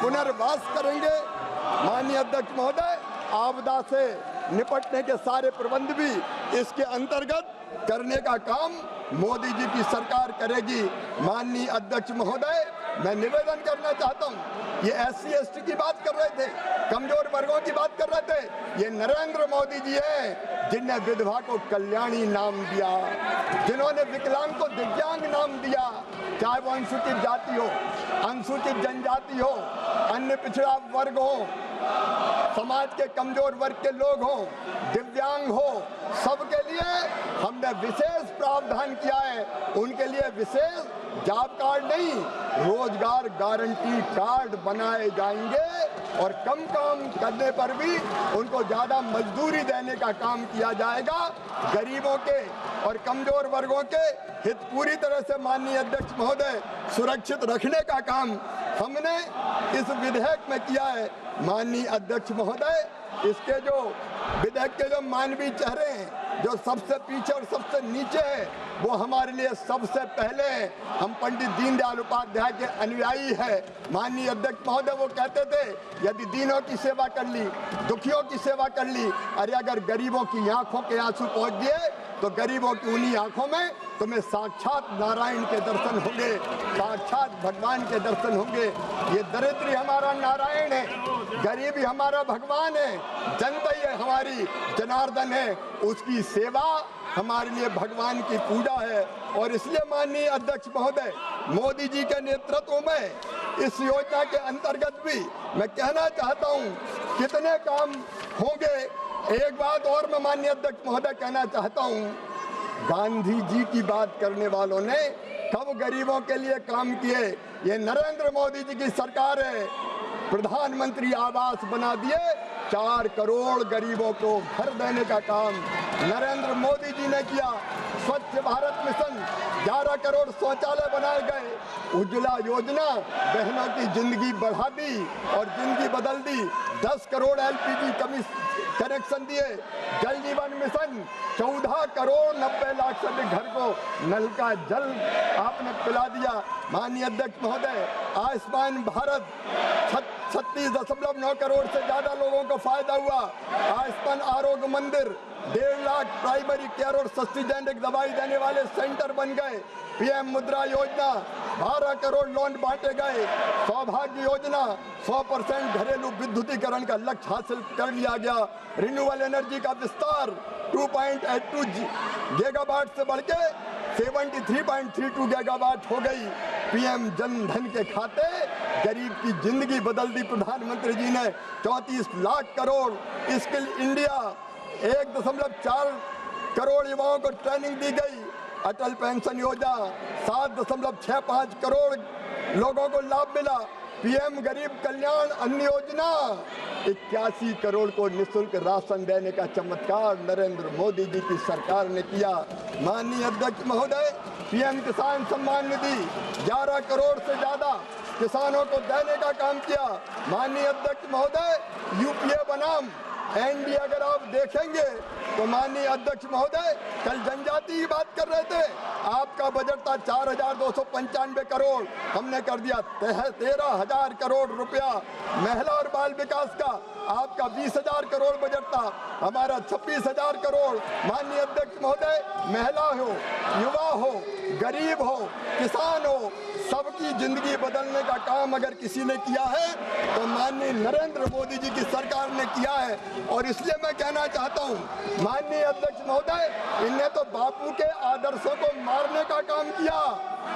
पुनर्वास करेंगे। माननीय अध्यक्ष महोदय, आपदा से निपटने के सारे प्रबंध भी इसके अंतर्गत करने का काम मोदी जी की सरकार करेगी। माननीय अध्यक्ष महोदय, मैं निवेदन करना चाहता हूं, ये SC ST की बात कर रहे थे, कमजोर वर्गों की बात कर रहे थे। ये नरेंद्र मोदी जी हैं जिनने विधवा को कल्याणी नाम दिया, जिन्होंने विकलांग को दिव्यांग नाम दिया, चाहे वो अनुसूचित जाति हो, अनुसूचित जनजाति हो, अन्य पिछड़ा वर्ग हो, समाज के कमजोर वर्ग के लोग हों, दिव्यांग हो, सबके लिए हमने विशेष प्रावधान किया है। उनके लिए विशेष जॉब कार्ड नहीं, रोजगार गारंटी कार्ड बनाए जाएंगे और कम काम करने पर भी उनको ज्यादा मजदूरी देने का काम किया जाएगा। गरीबों के और कमजोर वर्गों के हित पूरी तरह से माननीय अध्यक्ष महोदय सुरक्षित रखने का काम हमने इस विधेयक में किया है। माननीय अध्यक्ष महोदय, इसके जो विधेयक के जो मानवीय चेहरे हैं, जो सबसे पीछे और सबसे नीचे है, वो हमारे लिए सबसे पहले हैं। हम पंडित दीनदयाल उपाध्याय के अनुयायी है। माननीय अध्यक्ष महोदय वो कहते थे, यदि दीनों की सेवा कर ली, दुखियों की सेवा कर ली, अरे अगर गरीबों की आंखों के आंसू पहुंच गए तो गरीबों की उन्हीं आंखों में तुम्हें साक्षात नारायण के दर्शन होंगे, साक्षात भगवान के दर्शन होंगे। ये दरिद्री हमारा नारायण है, गरीबी हमारा भगवान है, जनता ही हमारी जनार्दन है, उसकी सेवा हमारे लिए भगवान की पूजा है। और इसलिए माननीय अध्यक्ष महोदय, मोदी जी के नेतृत्व में इस योजना के अंतर्गत भी मैं कहना चाहता हूँ कितने काम होंगे। एक बात और मैं माननीय अध्यक्ष महोदय कहना चाहता हूँ, गांधी जी की बात करने वालों ने कब गरीबों के लिए काम किए? ये नरेंद्र मोदी जी की सरकार है। प्रधानमंत्री आवास बना दिए, 4 करोड़ गरीबों को घर देने का काम नरेंद्र मोदी जी ने किया। स्वच्छ भारत मिशन, 11 करोड़ शौचालय बनाए गए। उज्ज्वला योजना बहनों की जिंदगी बढ़ा दी और जिंदगी बदल दी। 10 करोड़ LPG कनेक्शन दिए। जल जीवन मिशन, 14 करोड़ 90 लाख से अधिक घर को नल का जल आपने पिला दिया। माननीय अध्यक्ष महोदय, आयुष्मान भारत 36.9 करोड़ से ज्यादा लोगों को फायदा हुआ। आयुष्मान आरोग्य मंदिर, 1.5 लाख प्राइमरी केयर और सस्ती जेनेरिक दवाई देने वाले सेंटर बन गए। PM मुद्रा योजना, 12 करोड़ लोन बांटे गए। सौभाग्य योजना, 100% घरेलू विद्युतीकरण का लक्ष्य हासिल कर लिया गया। रिन्यूएबल एनर्जी का विस्तार 2.82 गीगावाट से बढ़ के 73.32 गीगावाट हो गई। PM जन धन के खाते गरीब की जिंदगी बदल दी प्रधानमंत्री जी ने। 34 लाख करोड़ स्किल इंडिया, 1.4 करोड़ युवाओं को ट्रेनिंग दी गई। अटल पेंशन योजना, 7.65 करोड़ लोगों को लाभ मिला। PM गरीब कल्याण अन्न योजना, 81 करोड़ को निःशुल्क राशन देने का चमत्कार नरेंद्र मोदी जी की सरकार ने किया। माननीय अध्यक्ष महोदय, PM किसान सम्मान निधि 11 करोड़ से ज्यादा किसानों को देने का काम किया। माननीय अध्यक्ष महोदय, UPA बनाम NDA अगर आप देखेंगे तो माननीय अध्यक्ष महोदय, कल जनजाति की बात कर रहे थे, आपका बजट था 4,295 करोड़, हमने कर दिया 13,000 करोड़ रुपया। महिला और बाल विकास का आपका 20,000 करोड़ बजट था, हमारा 26,000 करोड़। माननीय अध्यक्ष महोदय, महिला हो, युवा हो, गरीब हो, किसान हो, सबकी जिंदगी बदलने का काम अगर किसी ने किया है तो माननीय नरेंद्र मोदी जी की सरकार ने किया है। और इसलिए मैं कहना चाहता हूं, माननीय अध्यक्ष महोदय, इनने तो बापू के आदर्शों को मारने का काम किया,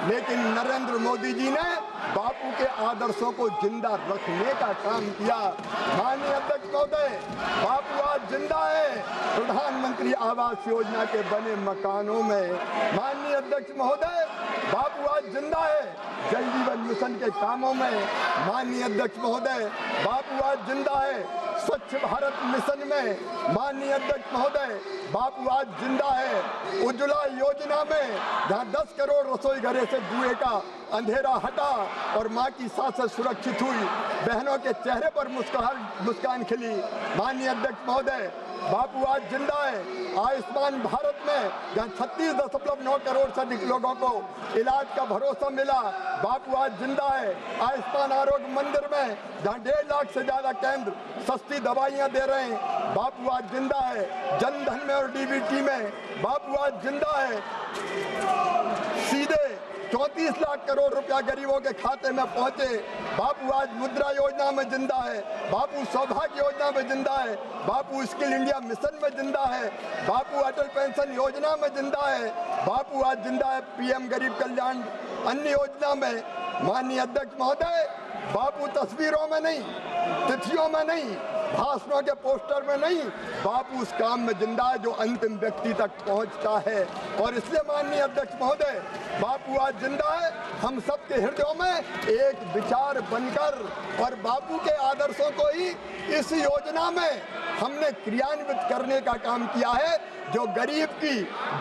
लेकिन नरेंद्र मोदी जी ने बापू के आदर्शों को जिंदा रखने का काम किया। माननीय अध्यक्ष महोदय, बापू आज जिंदा है प्रधानमंत्री आवास योजना के बने मकानों में। माननीय अध्यक्ष महोदय, बापू आज जिंदा है जल जीवन मिशन के कामों में। माननीय अध्यक्ष महोदय, बापू आज जिंदा है स्वच्छ भारत मिशन में माननीय अध्यक्ष महोदय बापू आज जिंदा है। उज्ज्वला योजना में जहाँ 10 करोड़ रसोई घरे से जुए का अंधेरा हटा और माँ की सांसें सुरक्षित हुई, बहनों के चेहरे पर मुस्कान खिली। माननीय अध्यक्ष महोदय बापू आज जिंदा है। आयुष्मान भारत में जहाँ 36.9 करोड़ से अधिक लोगों को इलाज का भरोसा मिला, बापू आज जिंदा है। आयुष्मान आरोग्य मंदिर में जहाँ 1.5 लाख से ज्यादा केंद्र सस्ती दवाइयाँ दे रहे हैं, बापू आज जिंदा है। जनधन में और डीबीटी में बापू आज जिंदा है। सीधे 34 लाख करोड़ रुपया गरीबों के खाते में पहुंचे, बापू आज मुद्रा योजना में जिंदा है। बापू सौभाग्य योजना में जिंदा है। बापू स्किल इंडिया मिशन में जिंदा है। बापू अटल पेंशन योजना में जिंदा है। बापू आज जिंदा है पीएम गरीब कल्याण अन्न योजना में। माननीय अध्यक्ष महोदय बापू तस्वीरों में नहीं, तिथियों में नहीं, भाषणों के पोस्टर में नहीं, बापू उस काम में जिंदा है जो अंतिम व्यक्ति तक पहुंचता है। और इसलिए माननीय अध्यक्ष महोदय बापू आज जिंदा है हम सबके हृदयों में एक विचार बनकर, और बापू के आदर्शों को ही इस योजना में हमने क्रियान्वित करने का काम किया है, जो गरीब की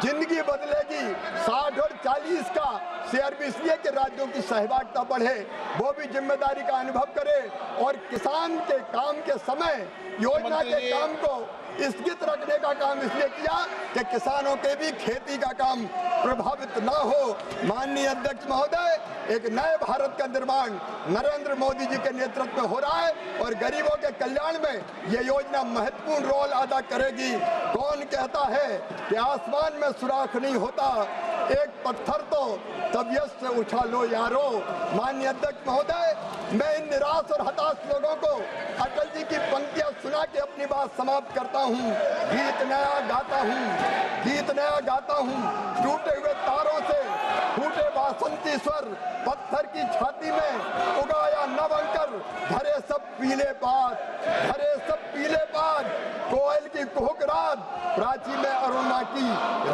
जिंदगी बदलेगी। 60 और 40 का शेयर भी इसलिए कि राज्यों की सहभागिता बढ़े, वो भी जिम्मेदारी का अनुभव करे, और किसान के काम के समय योजना के काम को स्थगित रखने का काम इसलिए किया कि किसानों के भी खेती का काम प्रभावित ना हो। माननीय अध्यक्ष महोदय एक नए भारत का निर्माण नरेंद्र मोदी जी के नेतृत्व में हो रहा है, और गरीबों के कल्याण में ये योजना महत्वपूर्ण रोल अदा करेगी। कौन कहता है कि आसमान में सुराख नहीं होता, एक पत्थर तो तबीयत से उछालो यारो। माननीय अध्यक्ष महोदय मैं इन निराश और हताश लोगों को अटल जी की पंक्तियां सुना के अपनी बात समाप्त करता हूँ। गीत नया गाता हूँ, गीत नया गाता हूँ, टूटे हुए तारों से फूटे बासंती स्वर, पत्थर की छाती में उगाया नव अंकर, भरे सब पीले पात, भरे सब पीले पात, कोयल की कुहुक रात, प्राची में अरुणा की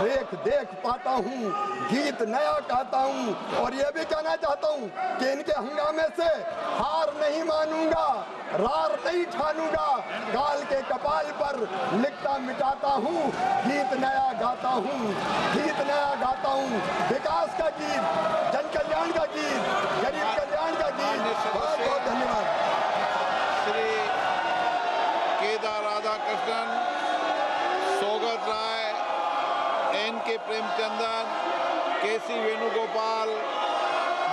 रेख देख पाता हूँ, गीत नया गाता हूँ। और ये भी कहना चाहता हूँ कि इनके हंगामे से हार नहीं मानूंगा, रार नहीं ठानूंगा, काल के कपाल पर लिखता मिटाता हूँ, गीत नया गाता हूँ, गीत नया गाता हूँ। विकास का गीत, जन कल्याण का गीत, गरीब कल्याण का गीत। बहुत बहुत धन्यवाद। Shri Kedar Radhakrishnan, Saugata Roy, NK. Premachandran, KC. Venugopal,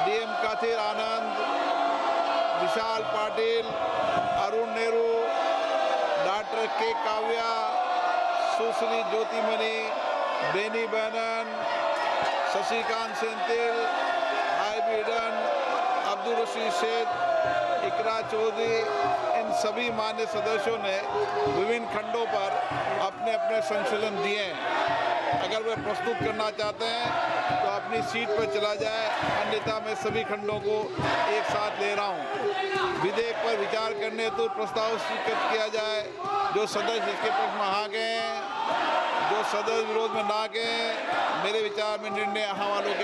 DM. Kathir आनंद, विशाल पाटिल, अरुण नेहरू, डॉक्टर के. काव्या, सुश्री ज्योतिमणि, बेनी बैनन, शशिकांत सेंथिल, हाईबी ईडन, अब्दुल रशीद शेख, इकरा चौधरी, इन सभी मान्य सदस्यों ने विभिन्न खंडों पर अपने अपने संशोधन दिए हैं। अगर वे प्रस्तुत करना चाहते हैं तो अपनी सीट पर चला जाए, अन्यथा मैं सभी खंडों को एक साथ ले रहा हूं। विधेयक पर विचार करने हेतु प्रस्ताव स्वीकृत किया जाए। जो सदस्य इसके पक्ष में आ गए, जो सदस्य विरोध में ना गए, मेरे विचार में निर्णय हाँ वालों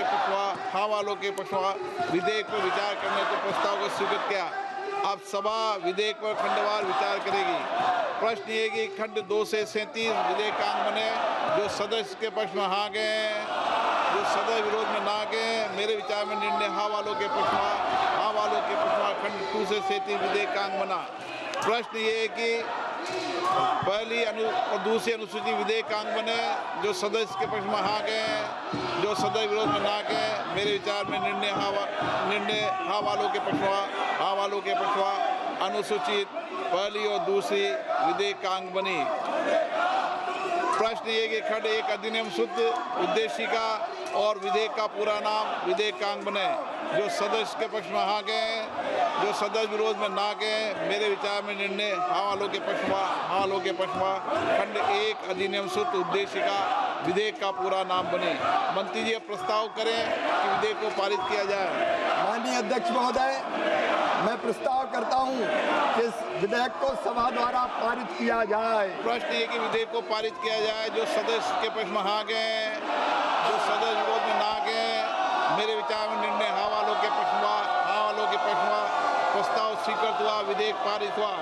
के पक्षवा विधेयक पर विचार करने के प्रस्ताव को स्वीकृत किया। अब सभा विधेयक पर खंडवार विचार करेगी। प्रश्न ये कि खंड 2 से 37 विधेयकांग बने। जो सदस्य के पक्ष में हाँ गए, जो सदस्य विरोध में ना गए, मेरे विचार में निर्णय हाँ वालों के पक्षवा खंड 2 से 37 विधेयकांग बना। प्रश्न ये है कि पहली और दूसरी अनुसूची विधेयकांग बने। जो सदस्य के पक्ष में हाँ गए, जो सदस्य विरोध में ना गए, मेरे विचार में निर्णय हाँ वालों के पक्षवा अनुसूचित पहली और दूसरी विधेयकांग बनी। प्रश्न ये कि खंड 1 अधिनियम शुद्ध उद्देशिका और विधेयक का पूरा नाम विधेयकांग बने। जो सदस्य के पक्ष में हाँ गए, जो सदस्य विरोध में ना गए, मेरे विचार में निर्णय हाँ वालों के पक्षवा खंड 1 अधिनियम शुद्ध उद्देशिका विधेयक का पूरा नाम बने। मंत्री जी अब प्रस्ताव करें कि विधेयक को पारित किया जाए। माननीय अध्यक्ष महोदय मैं प्रस्ताव करता हूं कि इस विधेयक को सभा द्वारा पारित किया जाए। प्रश्न ये कि विधेयक को पारित किया जाए। जो सदस्य के पक्ष में हाँ गए, जो सदस्य विरोध में ना गए, मेरे विचार में निर्णय हाँ वालों के पक्षवा प्रस्ताव स्वीकृत हुआ, विधेयक पारित हुआ।